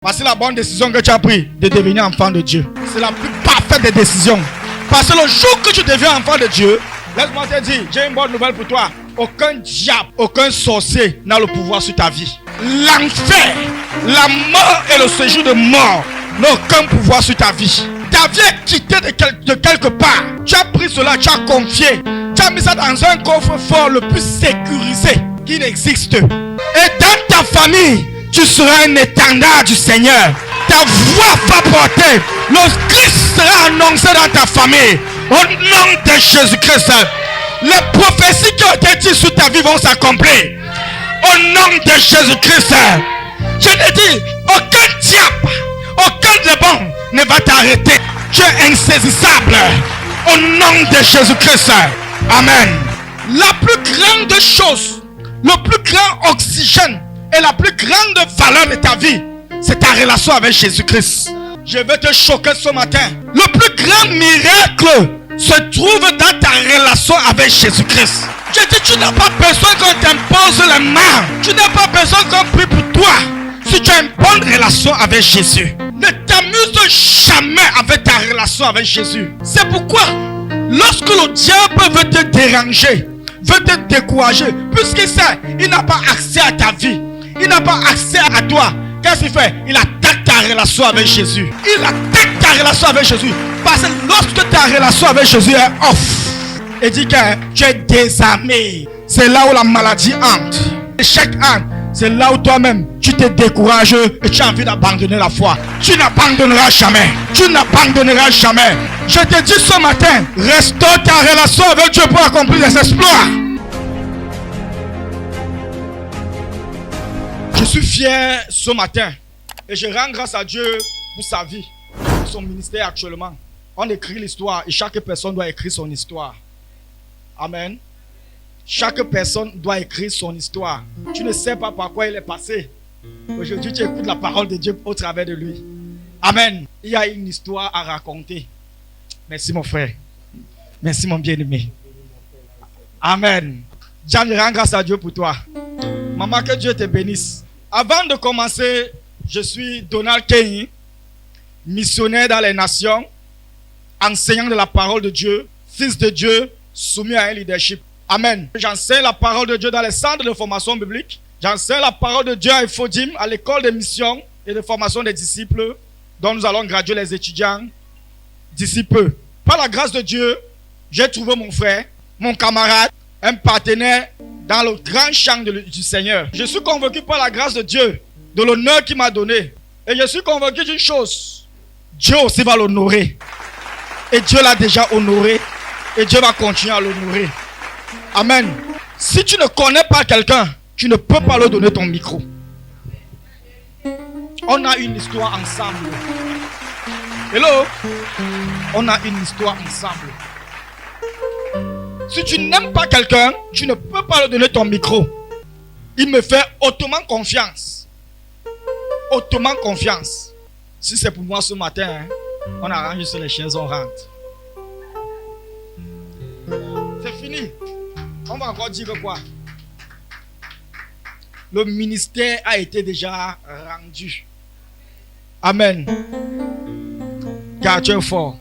Voici la bonne décision que tu as prise de devenir enfant de Dieu. C'est la plus parfaite des décisions. Parce que le jour que tu deviens enfant de Dieu, laisse-moi te dire, j'ai une bonne nouvelle pour toi. Aucun diable, aucun sorcier n'a le pouvoir sur ta vie. L'enfer, la mort et le séjour de mort n'ont aucun pouvoir sur ta vie. Ta vie est quittée de quelque part. Tu as pris cela, tu as confié. Tu as mis ça dans un coffre-fort le plus sécurisé qui n'existe. Et dans ta famille, tu seras un étendard du Seigneur. Ta voix va porter. Le Christ sera annoncé dans ta famille. Au nom de Jésus-Christ. Les prophéties qui ont été dites sur ta vie vont s'accomplir. Au nom de Jésus-Christ. Je te dis, aucun diable, aucun démon ne va t'arrêter. Tu es insaisissable. Au nom de Jésus-Christ. Amen. La plus grande chose, le plus grand oxygène et la plus grande valeur de ta vie, c'est ta relation avec Jésus-Christ. Je vais te choquer ce matin. Le plus grand miracle se trouve dans ta relation avec Jésus-Christ. Je dis, tu n'as pas besoin qu'on t'impose les mains. Tu n'as pas besoin qu'on prie pour toi. Si tu as une bonne relation avec Jésus, ne t'amuse jamais avec ta relation avec Jésus. C'est pourquoi, lorsque le diable veut te déranger, veut te décourager, puisqu'il sait, il n'a pas accès à ta vie, il n'a pas accès à toi. Qu'est-ce qu'il fait? Il attaque ta relation avec Jésus. Il attaque ta relation avec Jésus. Parce que lorsque ta relation avec Jésus est off, il dit que tu es désarmé. C'est là où la maladie entre. L'échec entre. C'est là où toi-même, tu te décourages et tu as envie d'abandonner la foi. Tu n'abandonneras jamais. Tu n'abandonneras jamais. Je te dis ce matin, restaure ta relation avec Dieu pour accomplir des exploits. Je suis fier ce matin et je rends grâce à Dieu pour sa vie, pour son ministère actuellement. On écrit l'histoire et chaque personne doit écrire son histoire. Amen. Chaque personne doit écrire son histoire. Tu ne sais pas par quoi il est passé. Aujourd'hui, tu écoutes la parole de Dieu au travers de lui. Amen. Il y a une histoire à raconter. Merci mon frère. Merci mon bien-aimé. Amen. Jean, je rends grâce à Dieu pour toi. Maman, que Dieu te bénisse. Avant de commencer, je suis Donald Kenny, missionnaire dans les nations, enseignant de la parole de Dieu, fils de Dieu, soumis à un leadership. Amen. J'enseigne la parole de Dieu dans les centres de formation biblique. J'enseigne la parole de Dieu à Ephodim, à l'école de mission et de formation des disciples, dont nous allons graduer les étudiants d'ici peu. Par la grâce de Dieu, j'ai trouvé mon frère, mon camarade, un partenaire dans le grand champ du Seigneur. Je suis convaincu par la grâce de Dieu, de l'honneur qu'il m'a donné. Et je suis convaincu d'une chose. Dieu aussi va l'honorer. Et Dieu l'a déjà honoré. Et Dieu va continuer à l'honorer. Amen. Si tu ne connais pas quelqu'un, tu ne peux pas lui donner ton micro. On a une histoire ensemble. Hello? On a une histoire ensemble. Si tu n'aimes pas quelqu'un, tu ne peux pas lui donner ton micro. Il me fait hautement confiance. Hautement confiance. Si c'est pour moi ce matin, on arrange sur les chaises, on rentre. C'est fini. On va encore dire quoi? Le ministère a été déjà rendu. Amen. Car tu es fort.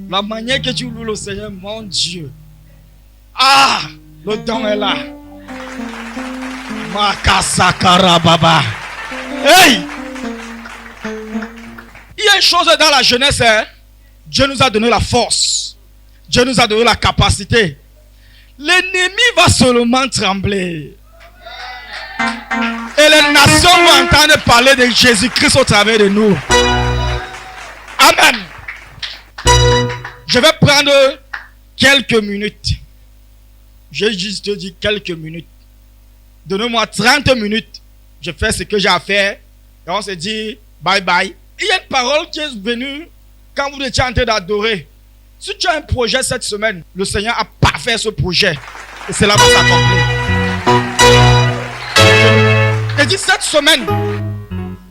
La manière que tu loues le Seigneur, mon Dieu. Ah, le don est là. Makasakara baba. Hey! Il y a une chose dans la jeunesse, hein? Dieu nous a donné la force. Dieu nous a donné la capacité. L'ennemi va seulement trembler. Et les nations vont entendre parler de Jésus-Christ au travers de nous. Amen. Je vais prendre quelques minutes. J'ai juste dit quelques minutes. Donnez-moi 30 minutes. Je fais ce que j'ai à faire. Et on se dit bye bye. Il y a une parole qui est venue quand vous étiez en train d'adorer. Si tu as un projet cette semaine, le Seigneur a parfait ce projet. Et cela va s'accomplir. Je dis cette semaine,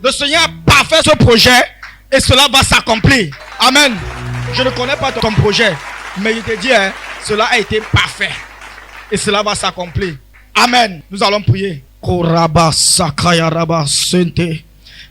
le Seigneur a parfait ce projet. Et cela va s'accomplir. Amen. Je ne connais pas ton projet. Mais je te dis, hein, cela a été parfait. Et cela va s'accomplir. Amen. Nous allons prier. Koraba sakaya raba sente.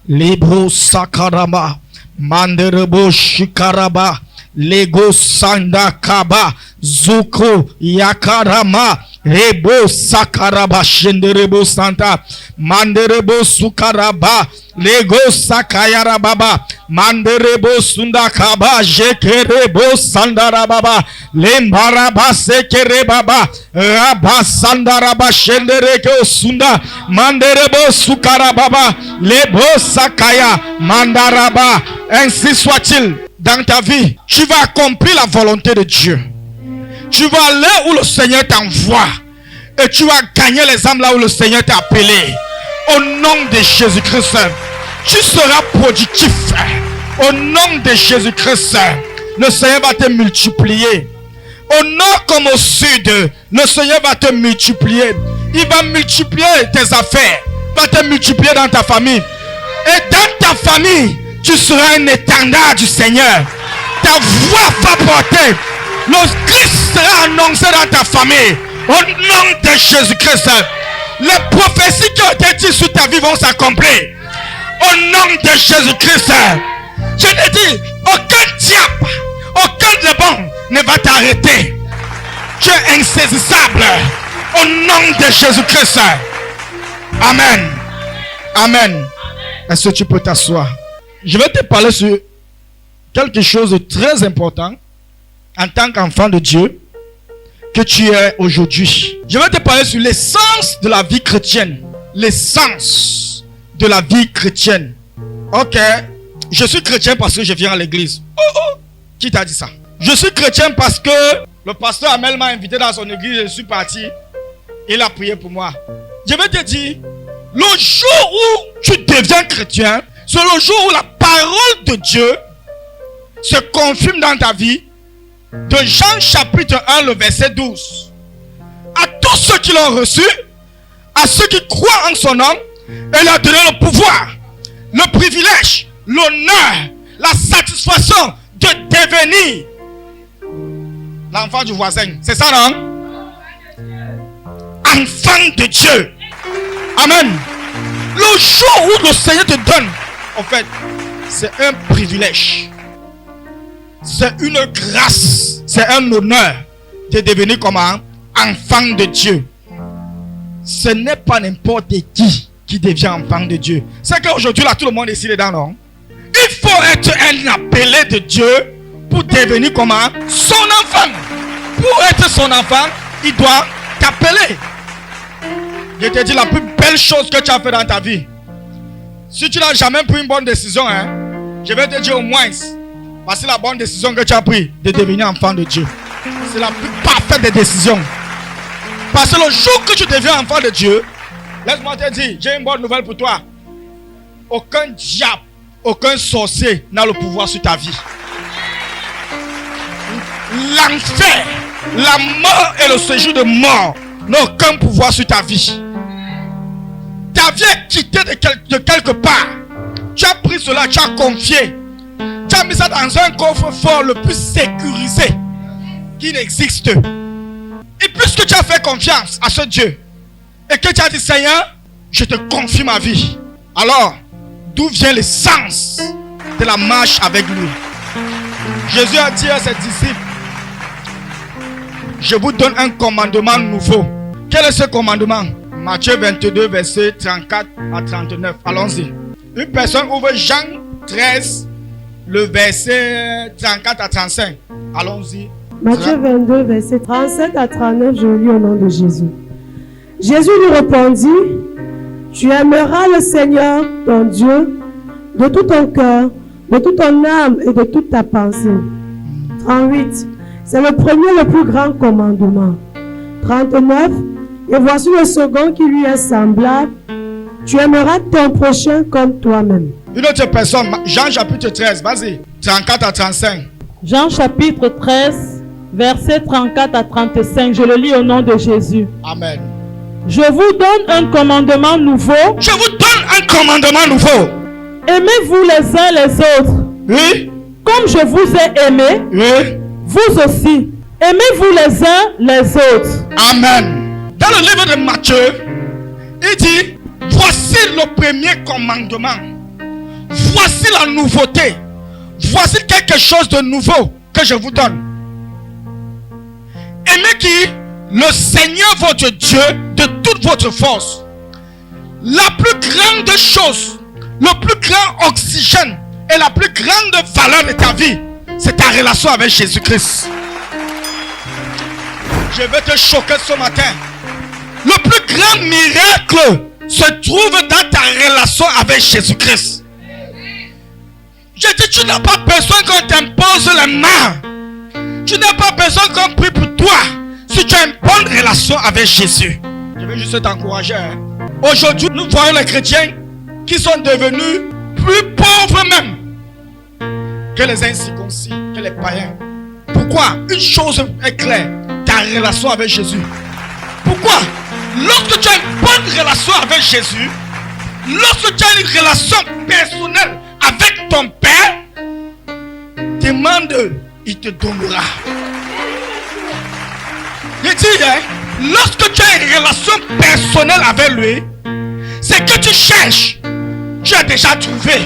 Libro sakaraba. Manderebo shikaraba. Lego sanda kaba. Zuko yakarama. Rebo sakaraba. Shenderebo santa. Manderebo sukaraba. Lego sakayarababa. Manderebo sundakaba. Jekerebo sandarababa. Lembaraba sekerebaba. Raba sandaraba. Shendereko sunda. Manderebo sukarababa. Lebo sakaya. Mandaraba. Ainsi soit-il. Dans ta vie, tu vas accomplir la volonté de Dieu. Tu vas aller où le Seigneur t'envoie. Et tu vas gagner les âmes là où le Seigneur t'a appelé. Au nom de Jésus-Christ, tu seras productif. Au nom de Jésus-Christ, le Seigneur va te multiplier. Au nord comme au sud, le Seigneur va te multiplier. Il va multiplier tes affaires. Il va te multiplier dans ta famille. Et dans ta famille, tu seras un étendard du Seigneur. Ta voix va porter. Le Christ sera annoncé dans ta famille. Au nom de Jésus-Christ. Les prophéties qui ont été dites sur ta vie vont s'accomplir. Au nom de Jésus-Christ. Je te dis, aucun diable, aucun démon ne va t'arrêter. Tu es insaisissable. Au nom de Jésus-Christ. Amen. Amen. Est-ce que tu peux t'asseoir? Je vais te parler sur quelque chose de très important en tant qu'enfant de Dieu que tu es aujourd'hui. Je vais te parler sur l'essence de la vie chrétienne. L'essence de la vie chrétienne. Ok, je suis chrétien parce que je viens à l'église. Qui t'a dit ça? Je suis chrétien parce que le pasteur Amel m'a invité dans son église. Je suis parti. Il a prié pour moi. Je vais te dire, le jour où tu deviens chrétien, c'est le jour où la parole de Dieu se confirme dans ta vie. De Jean chapitre 1, le verset 12. À tous ceux qui l'ont reçu, à ceux qui croient en son nom, il a donné le pouvoir, le privilège, l'honneur, la satisfaction de devenir l'enfant du voisin. C'est ça, non? Enfant de Dieu. Amen. Le jour où le Seigneur te donne, en fait, c'est un privilège. C'est une grâce. C'est un honneur de devenir comme un enfant de Dieu. Ce n'est pas n'importe qui devient enfant de Dieu. C'est qu'aujourd'hui, là, tout le monde est ici dedans, non? Il faut être un appelé de Dieu pour devenir comme son enfant. Pour être son enfant, il doit t'appeler. Je te dis la plus belle chose que tu as fait dans ta vie. Si tu n'as jamais pris une bonne décision, je vais te dire au moins, parce que la bonne décision que tu as prise de devenir enfant de Dieu, c'est la plus parfaite des décisions. Parce que le jour que tu deviens enfant de Dieu, laisse-moi te dire, j'ai une bonne nouvelle pour toi. Aucun diable, aucun sorcier n'a le pouvoir sur ta vie. L'enfer, la mort et le séjour de mort n'ont aucun pouvoir sur ta vie. Ta vie est quittée de quelque part. Tu as pris cela, tu as confié. Tu as mis ça dans un coffre-fort le plus sécurisé qui n'existe. Et puisque tu as fait confiance à ce Dieu et que tu as dit Seigneur, je te confie ma vie. Alors, d'où vient le sens de la marche avec lui? Jésus a dit à ses disciples, je vous donne un commandement nouveau. Quel est ce commandement? Matthieu 22, verset 34 à 39. Allons-y. Une personne ouvre Jean 13, le verset 34 à 35. Allons-y. Matthieu 22, verset 37 à 39, je lis au nom de Jésus. Jésus lui répondit, tu aimeras le Seigneur, ton Dieu, de tout ton cœur, de toute ton âme et de toute ta pensée. 38. C'est le premier, le plus grand commandement. 39. Et voici le second qui lui est semblable. Tu aimeras ton prochain comme toi-même. Une autre personne, Jean chapitre 13, vas-y, 34 à 35. Jean chapitre 13, verset 34 à 35. Je le lis au nom de Jésus. Amen. Je vous donne un commandement nouveau. Je vous donne un commandement nouveau. Aimez-vous les uns les autres. Oui. Comme je vous ai aimé. Oui. Vous aussi. Aimez-vous les uns les autres. Amen. Dans le livre de Matthieu, il dit, voici le premier commandement. voici la nouveauté. Voici quelque chose de nouveau que je vous donne. Aimez qui? Le Seigneur votre Dieu de toute votre force. La plus grande chose, le plus grand oxygène et la plus grande valeur de ta vie, c'est ta relation avec Jésus-Christ. Je vais te choquer ce matin. Le plus grand miracle se trouve dans ta relation avec Jésus-Christ. Je dis, tu n'as pas besoin qu'on t'impose les mains. Tu n'as pas besoin qu'on prie pour toi. Si tu as une bonne relation avec Jésus. Je vais juste t'encourager. Aujourd'hui, nous voyons les chrétiens qui sont devenus plus pauvres même que les incirconcis, que les païens. Pourquoi? Une chose est claire, ta relation avec Jésus. Pourquoi? Lorsque tu as une bonne relation avec Jésus, lorsque tu as une relation personnelle avec ton Père, demande, il te donnera. Je dis, lorsque tu as une relation personnelle avec lui, c'est que tu cherches, tu as déjà trouvé.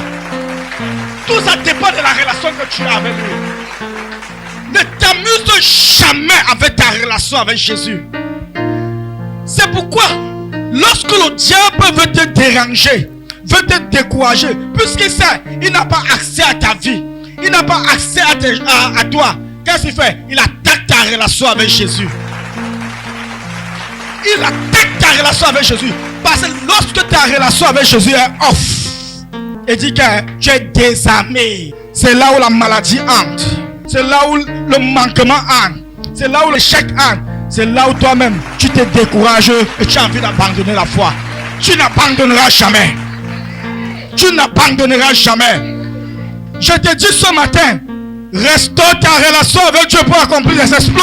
Tout ça dépend de la relation que tu as avec lui. Ne t'amuse jamais avec ta relation avec Jésus. C'est pourquoi, lorsque le diable veut te déranger, veut te décourager, puisqu'il sait, il n'a pas accès à ta vie, il n'a pas accès à toi, qu'est-ce qu'il fait? Il attaque ta relation avec Jésus. Il attaque ta relation avec Jésus. Parce que lorsque ta relation avec Jésus est off, il dit que tu es désarmé. C'est là où la maladie entre. C'est là où le manquement entre. C'est là où l'échec entre. C'est là où toi-même tu te décourages et tu as envie d'abandonner la foi. Tu n'abandonneras jamais. Tu n'abandonneras jamais. Je te dis ce matin, restaure ta relation avec Dieu pour accomplir les exploits.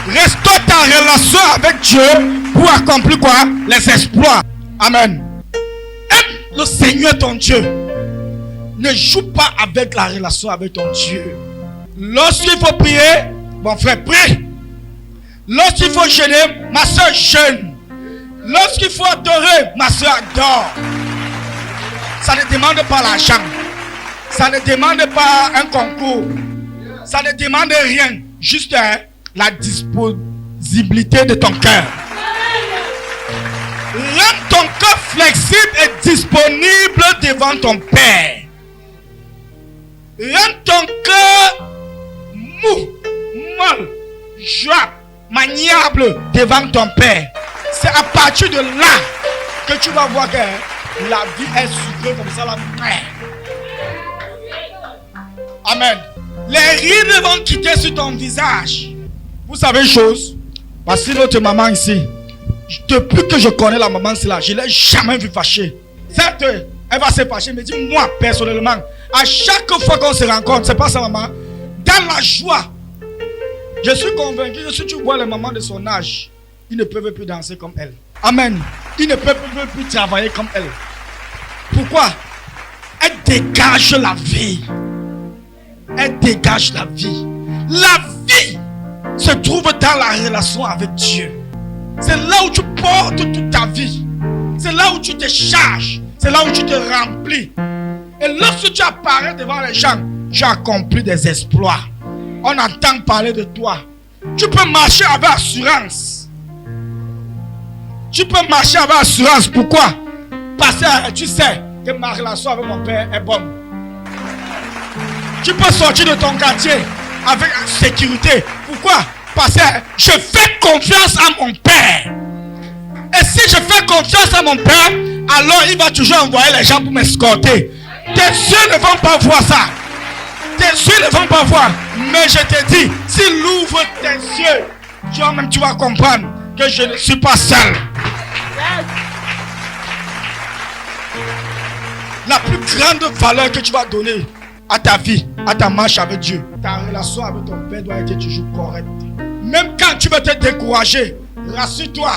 Restaure ta relation avec Dieu pour accomplir quoi? Les exploits. Amen. Aime le Seigneur ton Dieu. Ne joue pas avec la relation avec ton Dieu. Lorsqu'il faut prier, mon frère, prie. Lorsqu'il faut jeûner, ma soeur jeûne. Lorsqu'il faut adorer, ma soeur adore. Ça ne demande pas l'argent. Ça ne demande pas un concours. Ça ne demande rien. Juste la disponibilité de ton cœur. Rends ton cœur flexible et disponible devant ton Père. Rends ton cœur mou, molle, joie, maniable devant ton Père. C'est à partir de là que tu vas voir que la vie est sucrée comme ça la mer. Amen. Les rides vont quitter sur ton visage. Vous savez une chose? Parce que notre maman ici, depuis que je connais la maman, c'est là, je ne l'ai jamais vue fâchée. Certes, elle va se fâcher, mais dis moi personnellement, à chaque fois qu'on se rencontre, c'est pas sa maman, dans la joie, je suis convaincu que si tu vois les mamans de son âge, ils ne peuvent plus danser comme elle. Amen. Ils ne peuvent plus travailler comme elle. Pourquoi? Elle dégage la vie. Elle dégage la vie. La vie se trouve dans la relation avec Dieu. C'est là où tu portes toute ta vie. C'est là où tu te charges. C'est là où tu te remplis. Et lorsque tu apparais devant les gens, tu accomplis des exploits. On entend parler de toi. Tu peux marcher avec assurance. Tu peux marcher avec assurance. Pourquoi? Parce que tu sais que ma relation avec mon père est bonne. Tu peux sortir de ton quartier avec sécurité. Pourquoi? Parce que je fais confiance à mon père. Et si je fais confiance à mon père, alors il va toujours envoyer les gens pour m'escorter. Tes yeux ne vont pas voir ça. Tes yeux ne vont pas voir. Mais je te dis, s'il ouvre tes yeux, toi-même tu vas comprendre que je ne suis pas seul. La plus grande valeur que tu vas donner à ta vie, à ta marche avec Dieu, ta relation avec ton Père doit être toujours correcte. Même quand tu vas te décourager, rassure-toi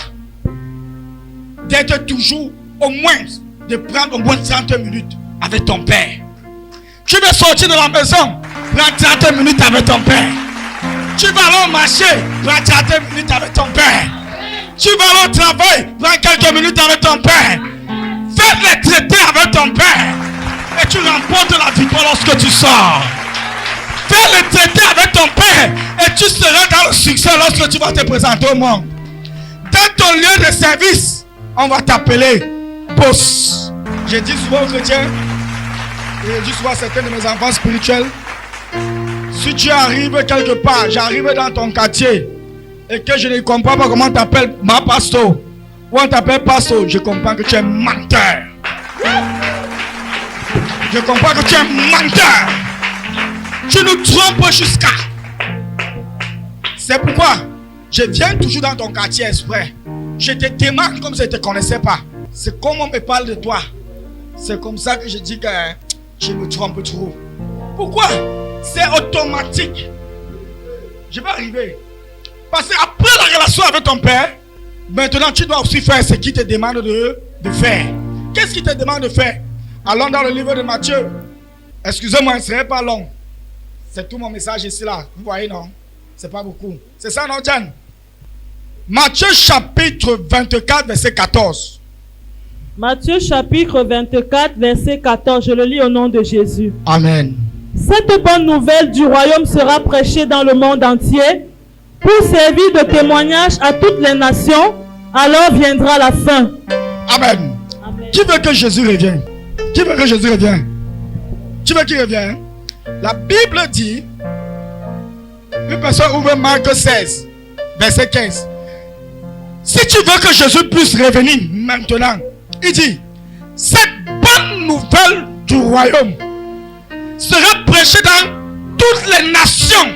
d'être toujours au moins, de prendre au moins 30 minutes avec ton Père. Tu veux sortir de la maison, prends 30 minutes avec ton Père. Tu vas aller au marché, prends 30 minutes avec ton Père. Tu vas aller au travail, prends quelques minutes avec ton Père. Fais les traités avec ton père. Et tu remportes la victoire lorsque tu sors. Fais les traités avec ton père. Et tu seras dans le succès lorsque tu vas te présenter au monde. Dans ton lieu de service, on va t'appeler boss. J'ai dit souvent aux chrétiens, et j'ai dit souvent à certains de mes enfants spirituels, si tu arrives quelque part, j'arrive dans ton quartier, et que je ne comprends pas comment on t'appelle ma pasteur, ou on t'appelle pasteur, je comprends que tu es menteur. Je comprends que tu es menteur. Tu nous trompes jusqu'à. C'est pourquoi je viens toujours dans ton quartier exprès. Je te demande comme si je ne te connaissais pas. C'est comme on me parle de toi. C'est comme ça que je dis que je me trompe trop. Pourquoi? C'est automatique. Je vais arriver. Parce qu'après la relation avec ton père, maintenant tu dois aussi faire ce qu'il te demande de faire. Qu'est-ce qu'il te demande de faire? Allons dans le livre de Matthieu. Excusez-moi, ce ne serait pas long. C'est tout mon message ici là. Vous voyez, non? C'est pas beaucoup. C'est ça, non, Jen? Matthieu chapitre 24, verset 14. Matthieu chapitre 24, verset 14. Je le lis au nom de Jésus. Amen. Cette bonne nouvelle du royaume sera prêchée dans le monde entier pour servir de témoignage à toutes les nations. Alors viendra la fin. Amen. Amen. Qui veut que Jésus revienne? Qui veut que Jésus revienne? Qui veut qu'il revienne? La Bible dit, une personne ouvre Marc 16, verset 15. Si tu veux que Jésus puisse revenir maintenant, il dit, cette bonne nouvelle du royaume sera prêchée dans toutes les nations.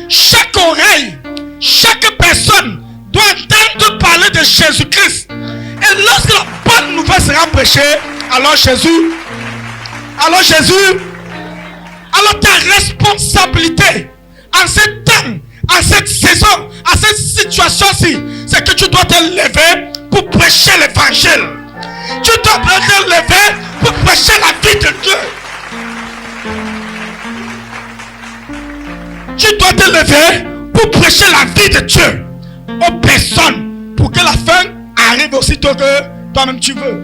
Chaque oreille, chaque personne doit entendre parler de Jésus-Christ. Et lorsque la bonne nouvelle sera prêchée, alors ta responsabilité en ce temps, en cette saison, en cette situation-ci, c'est que tu dois te lever pour prêcher l'évangile. Tu dois te lever pour prêcher la vie de Dieu. Tu dois te lever pour prêcher la vie de Dieu aux personnes pour que la fin arrive aussitôt que toi-même tu veux.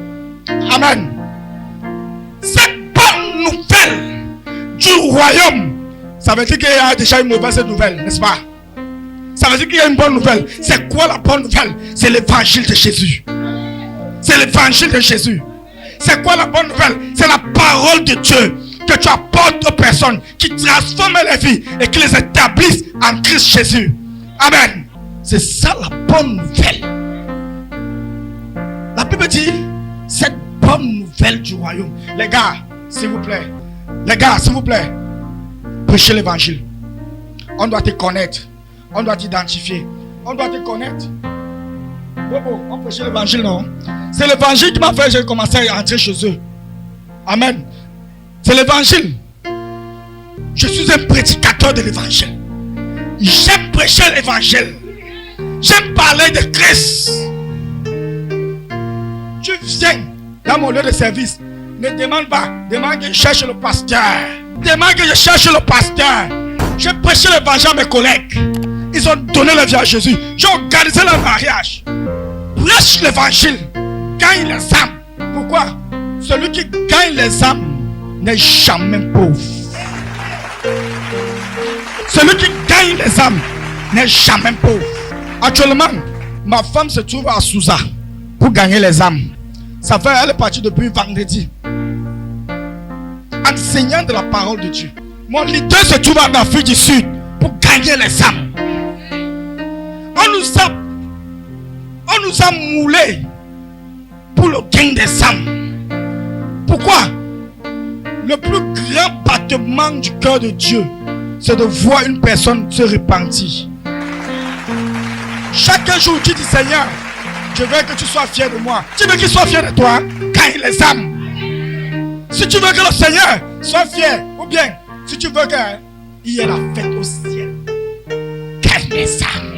Amen. Cette bonne nouvelle du royaume, ça veut dire qu'il y a déjà une mauvaise nouvelle, n'est-ce pas? Ça veut dire qu'il y a une bonne nouvelle. C'est quoi la bonne nouvelle? C'est l'évangile de Jésus. C'est l'évangile de Jésus. C'est quoi la bonne nouvelle? C'est la parole de Dieu que tu apportes aux personnes, qui transforment les vies et qui les établissent en Christ Jésus. Amen. C'est ça la bonne nouvelle. La Bible dit, cette bonne nouvelle du royaume. Les gars, s'il vous plaît. Les gars, s'il vous plaît. Prêchez l'évangile. On doit te connaître. On doit t'identifier. On doit te connaître. Bobo, on prêche l'évangile, non? C'est l'évangile qui m'a fait, j'ai commencé à entrer chez eux. Amen. C'est l'évangile. Je suis un prédicateur de l'évangile. J'aime prêcher l'évangile. J'aime parler de Christ. Tu viens dans mon lieu de service. Ne demande pas. Demande que je cherche le pasteur. Demande que je cherche le pasteur. J'ai prêché l'évangile à mes collègues. Ils ont donné la vie à Jésus. J'ai organisé leur mariage. Prêche l'évangile. Gagne les âmes. Pourquoi? Celui qui gagne les âmes n'est jamais pauvre. Celui qui gagne les âmes n'est jamais pauvre. Actuellement, ma femme se trouve à Sousa pour gagner les âmes. Ça fait, elle est partie depuis vendredi. Enseignant de la parole de Dieu. Mon leader se trouve en Afrique du Sud pour gagner les âmes. On nous a moulés pour le gain des âmes. Pourquoi? Le plus grand battement du cœur de Dieu, c'est de voir une personne se repentir. Chaque jour, tu dis, Seigneur, je veux que tu sois fier de moi. Tu veux qu'il soit fier de toi? Gagne les âmes. Si tu veux que le Seigneur soit fier, ou bien, si tu veux qu'il y ait la fête au ciel, gagne les âmes.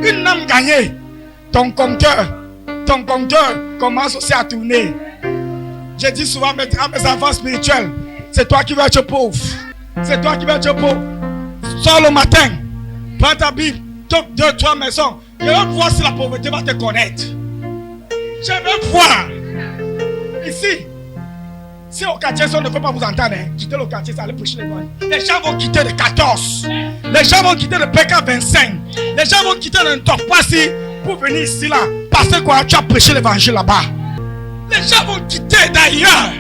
Une âme gagnée, ton compteur commence aussi à tourner. J'ai dit souvent à mes enfants spirituels, c'est toi qui vas être pauvre. C'est toi qui vas être pauvre. Sors le matin, prends ta Bible, toque 2-3 maisons. Et on voit si la pauvreté va te connaître. Je veux voir. Ici, si au quartier, si on ne veut pas vous entendre, quittez le quartier, ça allait prêcher les lois. Les gens vont quitter le 14. Les gens vont quitter le PK25. Les gens vont quitter le Ntokpasi pour venir ici là. Parce que quoi, tu as prêché l'évangile là-bas. Les gens vont quitter d'ailleurs.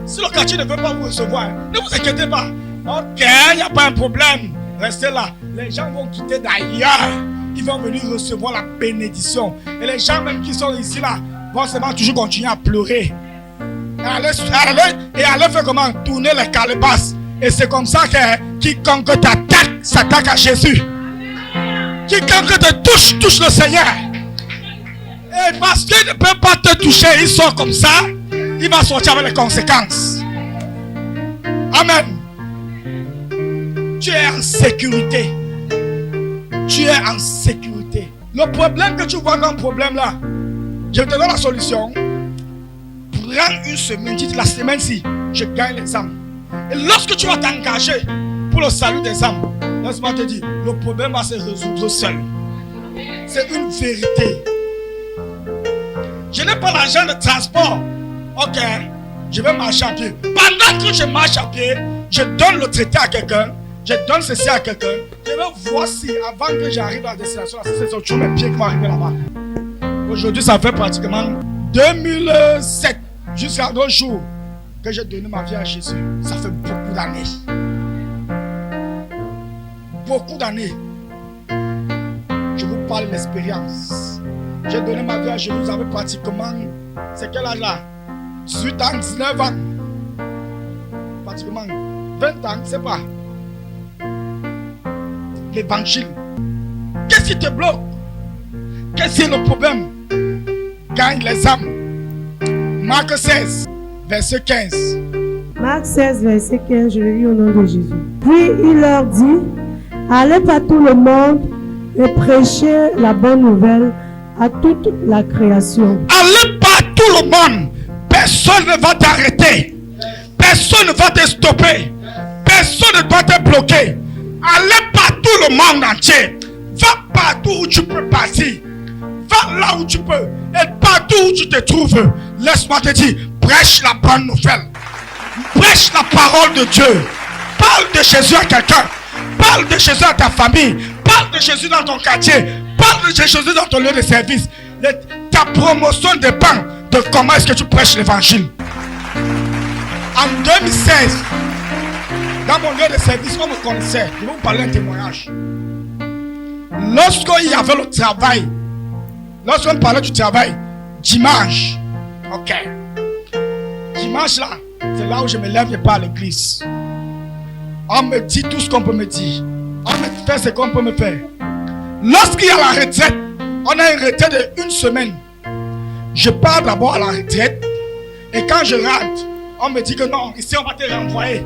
Si le quartier ne veut pas vous recevoir, ne vous inquiétez pas. Ok, il n'y a pas un problème. Restez là. Les gens vont quitter d'ailleurs. Ils vont venir recevoir la bénédiction. Et les gens même qui sont ici là vont seulement toujours continuer à pleurer. Et aller faire comment? Tourner les calebasses. Et c'est comme ça que quiconque t'attaque, s'attaque à Jésus. Quiconque te touche, touche le Seigneur. Et parce qu'il ne peut pas te toucher, il sort comme ça, il va sortir avec les conséquences. Amen. Tu es en sécurité. Tu es en sécurité. Le problème que tu vois comme problème là, je te donne la solution. Prends une semaine, dis la semaine-ci, je gagne les âmes. Et lorsque tu vas t'engager pour le salut des âmes, laisse-moi te dire, le problème va se résoudre seul. C'est une vérité. Je n'ai pas l'argent de transport. Ok, je vais marcher à pied. Pendant que je marche à pied, je donne le traité à quelqu'un. Je donne ceci à quelqu'un. Je vais voir si avant que j'arrive à la destination, c'est toujours mes pieds qui vont arriver là-bas. Aujourd'hui, ça fait pratiquement 2007 jusqu'à nos jours que j'ai donné ma vie à Jésus. Ça fait beaucoup d'années. Beaucoup d'années. Je vous parle de l'expérience. J'ai donné ma vie à Jésus, j'avais pratiquement, c'est quel âge là? 18 ans, 19 ans. Pratiquement 20 ans, je ne sais pas. L'évangile. Qu'est-ce qui te bloque? Qu'est-ce qui est le problème? Gagne les âmes. Marc 16, verset 15. Marc 16, verset 15, je le lis au nom de Jésus. Puis il leur dit, allez par tout le monde et prêchez la bonne nouvelle à toute la création. Allez par tout le monde. Personne ne va t'arrêter. Personne ne va te stopper. Personne ne va te bloquer. Allez par tout le monde entier. Va partout où tu peux passer. Va là où tu peux. Et partout où tu te trouves. Laisse-moi te dire, prêche la bonne nouvelle. Prêche la parole de Dieu. Parle de Jésus à quelqu'un. Parle de Jésus à ta famille. Parle de Jésus dans ton quartier. Parle de Jésus dans ton lieu de service. Ta promotion dépend de comment est-ce que tu prêches l'évangile. En 2016, dans mon lieu de service, on me connaissait. Je vais vous parler d'un témoignage. Lorsqu'il y avait le travail, lorsqu'on parlait du travail, dimanche, ok. Dimanche là, c'est là où je me lève et pars à l'église. On me dit tout ce qu'on peut me dire. On me fait ce qu'on peut me faire. Lorsqu'il y a la retraite, on a une retraite de 1 semaine. Je pars d'abord à la retraite. Et quand je rentre, on me dit que non, ici on va te renvoyer.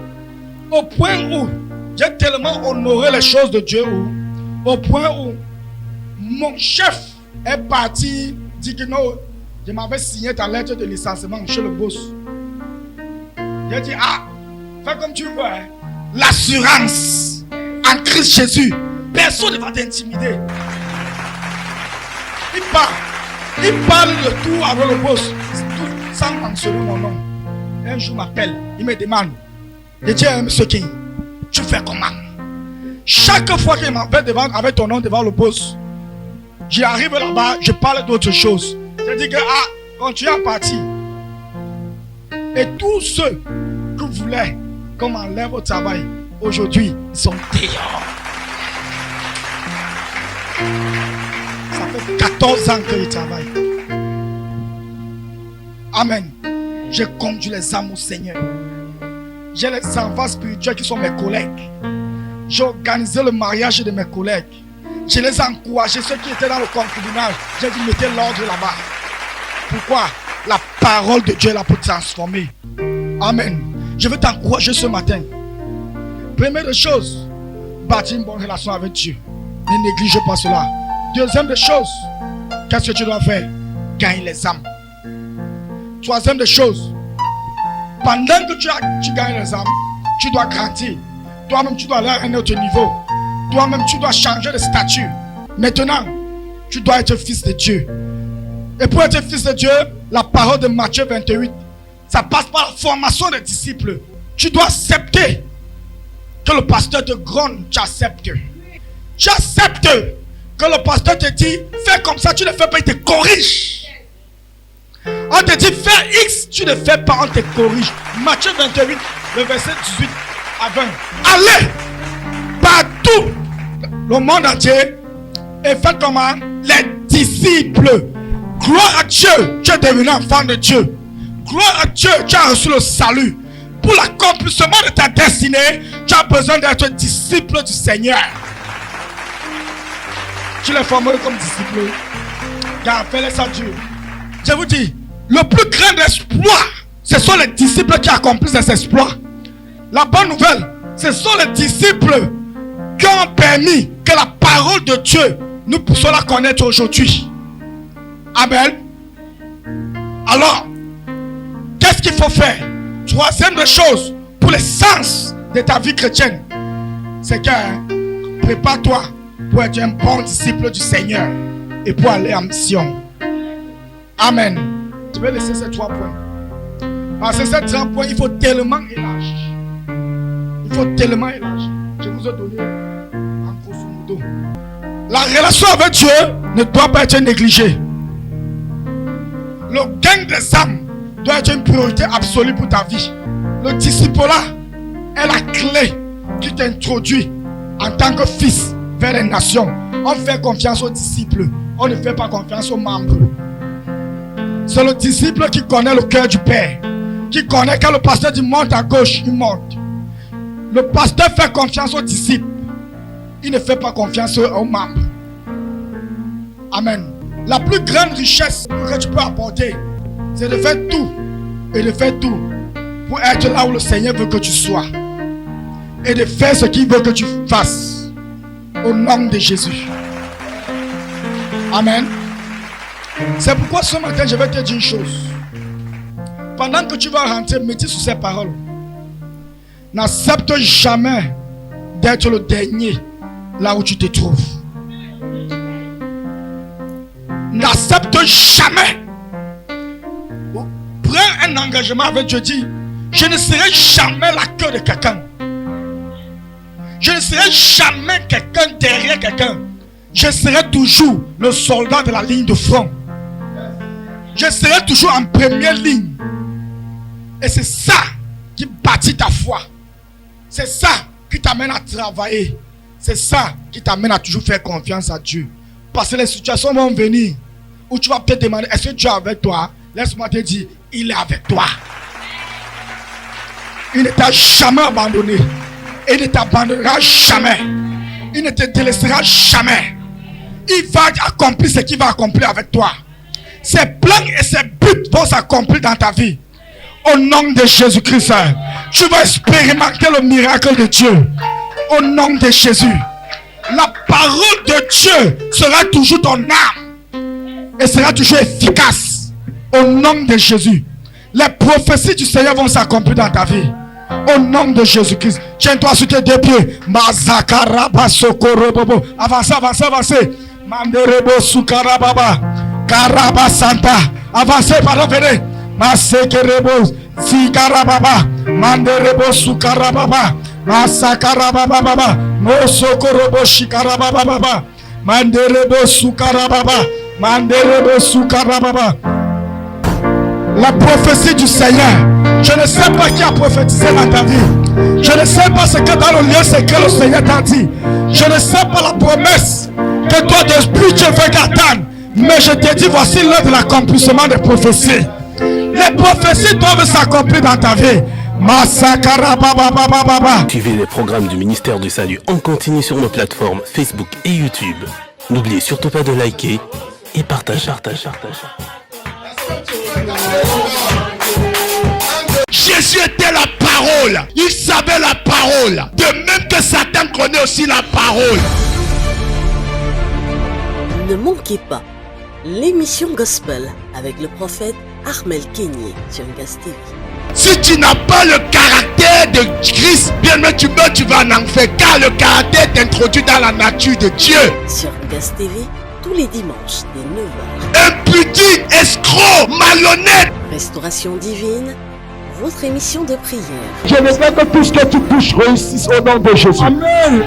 Au point où j'ai tellement honoré les choses de Dieu, au point où mon chef est parti, dit que non, je m'avais signé ta lettre de licenciement chez le boss. J'ai dit, ah, fais comme tu veux. Hein. L'assurance en Christ Jésus, personne ne va t'intimider. Il parle de tout avec le boss, tout, sans mentionner mon nom. Un jour, il m'appelle, il me demande, je dis, monsieur King, tu fais comment? Chaque fois qu'il m'appelle avec ton nom devant le boss, j'arrive là-bas, je parle d'autre chose. Je dis que, continue à partir. Et tous ceux que vous voulez qu'on m'enlève au travail, aujourd'hui, ils sont dehors. Ça fait 14 ans que je travaille. Amen. Je conduis les âmes au Seigneur. J'ai les enfants spirituels qui sont mes collègues. J'ai organisé le mariage de mes collègues. Je les ai encouragés, ceux qui étaient dans le concubinage. J'ai dit, mettez l'ordre là-bas. Pourquoi? La parole de Dieu est là pour transformer. Amen. Je veux t'encourager ce matin. Première des choses, bâtir une bonne relation avec Dieu. Ne néglige pas cela. Deuxième des choses, qu'est-ce que tu dois faire? Gagner les âmes. Troisième des choses, pendant que tu gagnes les âmes, tu dois grandir. Toi-même, tu dois aller à un autre niveau. Toi-même, tu dois changer de statut. Maintenant, tu dois être fils de Dieu. Et pour être fils de Dieu, la parole de Matthieu 28, ça passe par la formation des disciples. Tu dois accepter que le pasteur te gronde, tu acceptes. Tu acceptes que le pasteur te dit, fais comme ça, tu ne fais pas, il te corrige. On te dit, fais X, tu ne fais pas, on te corrige. Matthieu 28, le verset 18 à 20. Allez partout le monde entier et faites comment? Les disciples. Gloire à Dieu, tu es devenu enfant de Dieu. Gloire à Dieu, tu as reçu le salut. Pour l'accomplissement de ta destinée, tu as besoin d'être disciple du Seigneur. Tu les formes comme disciple. Car fais-les à Dieu. Je vous dis, le plus grand exploit, ce sont les disciples qui accomplissent ces exploits. La bonne nouvelle, ce sont les disciples qui ont permis que la parole de Dieu nous puissions la connaître aujourd'hui. Amen. Alors, qu'est-ce qu'il faut faire? Troisième des choses pour l'essence de ta vie chrétienne, c'est que prépare-toi pour être un bon disciple du Seigneur et pour aller en mission. Amen. Je vais laisser ces 3 points. Parce que ces 3 points, il faut tellement élargir. Il faut tellement élargir. Je vous ai donné en grosso modo. La relation avec Dieu ne doit pas être négligée. Le gain des âmes doit être une priorité absolue pour ta vie. Le disciple-là est la clé qui t'introduit en tant que fils vers les nations. On fait confiance aux disciples. On ne fait pas confiance aux membres. C'est le disciple qui connaît le cœur du Père. Qui connaît quand le pasteur dit monte à gauche, il monte. Le pasteur fait confiance aux disciples. Il ne fait pas confiance aux membres. Amen. La plus grande richesse que tu peux apporter, c'est de faire tout et de faire tout pour être là où le Seigneur veut que tu sois et de faire ce qu'il veut que tu fasses au nom de Jésus. Amen. C'est pourquoi ce matin je vais te dire une chose. Pendant que tu vas rentrer, médite sur ces paroles. N'accepte jamais d'être le dernier là où tu te trouves. N'accepte jamais. Prends un engagement avec Dieu. Dis, je ne serai jamais la queue de quelqu'un. Je ne serai jamais quelqu'un derrière quelqu'un. Je serai toujours le soldat de la ligne de front. Je serai toujours en première ligne. Et c'est ça qui bâtit ta foi. C'est ça qui t'amène à travailler. C'est ça qui t'amène à toujours faire confiance à Dieu. Parce que les situations vont venir où tu vas peut-être demander, est-ce que Dieu est avec toi? Laisse-moi te dire, il est avec toi. Il ne t'a jamais abandonné. Et il ne t'abandonnera jamais. Il ne te délaissera jamais. Il va accomplir ce qu'il va accomplir avec toi. Ses plans et ses buts vont s'accomplir dans ta vie. Au nom de Jésus-Christ, tu vas expérimenter le miracle de Dieu. Au nom de Jésus. La parole de Dieu sera toujours ton âme. Et sera toujours efficace. Au nom de Jésus. Les prophéties du Seigneur vont s'accomplir dans ta vie. Au nom de Jésus-Christ. Tiens-toi sur tes 2 pieds. Avancez, avancez, avancez. Manderebo Sukarababa. Karabasanta. Avancez, pardon, venez. Masekerebo Sikarababa. Manderebo Sukarababa. Masakarababa. Mosokorobo Shikarababa. Manderebo Sukarababa. Manderebo Sukarababa. La prophétie du Seigneur. Je ne sais pas qui a prophétisé dans ta vie. Je ne sais pas ce que dans le lieu secret le Seigneur t'a dit. Je ne sais pas la promesse que toi d'esprit tu veux qu'attendre. Mais je te dis, voici l'heure de l'accomplissement des prophéties. Les prophéties doivent s'accomplir dans ta vie. Suivez les programmes du ministère du Salut en continu sur nos plateformes Facebook et YouTube. N'oubliez surtout pas de liker et partager. Jésus était la parole. Il savait la parole. De même que Satan connaît aussi la parole. Ne manquez pas l'émission Gospel avec le prophète Armel Kenyé sur Gas TV. Si tu n'as pas le caractère de Christ, bien même tu meurs, tu vas en enfer. Car le caractère t'introduit dans la nature de Dieu. Sur Gas TV, tous les dimanches dès 9h. impudique, escroc, malhonnête. Restauration divine, votre émission de prière. Je veux que tout ce que tu touches réussisse au nom de Jésus. Amen.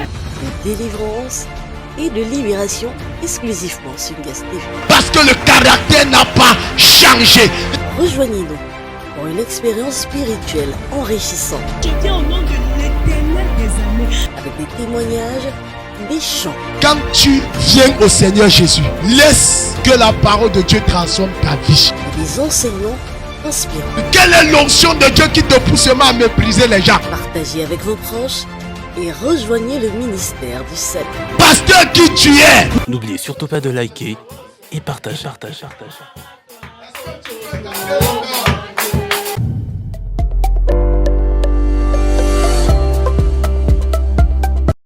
De délivrance et de libération exclusivement sur Gas TV. Parce que le caractère n'a pas changé. Rejoignez-nous pour une expérience spirituelle enrichissante. Je viens au nom de l'Éternel des armées. Avec des témoignages, des chants, Quand tu viens au Seigneur Jésus, laisse que la parole de Dieu transforme ta vie. et des enseignements inspirants. Quelle est l'onction de Dieu qui te pousse seulement à mépriser les gens? Partagez avec vos proches et rejoignez le ministère du salut. Pasteur qui tu es. N'oubliez surtout pas de liker et partager.